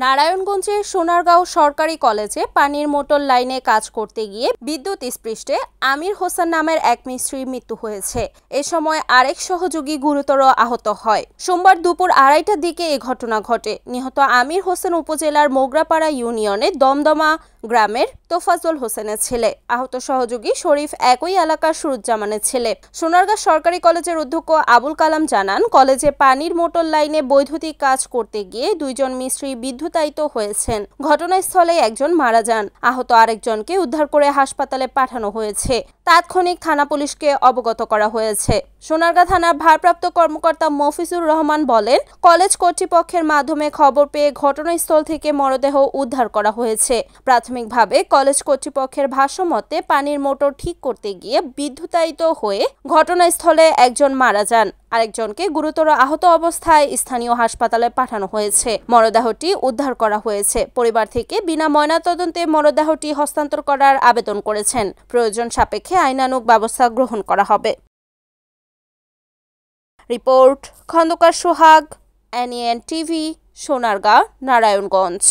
নারায়ণগঞ্জের সোনারগাঁও সরকারি কলেজে পানির মোটর লাইনে কাজ করতে গিয়ে বিদ্যুৎ স্পৃষ্টে আমির হোসেন নামের এক মিস্ত্রির মৃত্যু হয়েছে। এ সময় আরেক সহযোগী গুরুতর আহত হয়। সোমবার দুপুর 2:30টার দিকে এ ঘটনা ঘটে। নিহত আমির হোসেন উপজেলার মোগরাপাড়া ইউনিয়নের দমদমা গ্রামের তোফাজ্জল হোসেনের ছেলে। আহত সহযোগী শরীফ একই এলাকার সুরুজ্জামানের ছেলে। সোনারগাঁ সরকারি কলেজের অধ্যক্ষ আবুল কালাম জানান, কলেজে পানির মোটর লাইনে বৈদ্যুতিক কাজ করতে গিয়ে দুইজন মিস্ত্রি বিদ্যুতায়িত হয়েছেন। ঘটনাস্থলে একজন মারা যান। আহত আরেকজনকে উদ্ধার করে হাসপাতালে পাঠানো হয়েছে। তাৎক্ষণিক থানা পুলিশকে অবগত করা হয়েছে। সোনারগাঁ থানার ভারপ্রাপ্ত কর্মকর্তা মফিজুর রহমান বলেন, কলেজ কর্তৃপক্ষের মাধ্যমে খবর পেয়ে ঘটনাস্থল থেকে মরদেহ উদ্ধার করা হয়েছে। প্রাথমিকভাবে কলেজ কর্তৃপক্ষের ভাষ্যমতে পানির মোটর ঠিক করতে গিয়ে বিদ্যুতায়িত হয়ে ঘটনাস্থলে একজন মারা যান। আরেকজনকে গুরুতর আহত অবস্থায় স্থানীয় হাসপাতালে পাঠানো হয়েছে। মরদেহটি উদ্ধার করা হয়েছে। পরিবার থেকে বিনা ময়নাতদন্তে মরদেহটি হস্তান্তর করার আবেদন করেছেন। প্রয়োজন সাপেক্ষে আইনানুগ ব্যবস্থা গ্রহণ করা হবে। রিপোর্ট খন্দকার সোহাগ, NEN টিভি, সোনারগাঁ, নারায়ণগঞ্জ।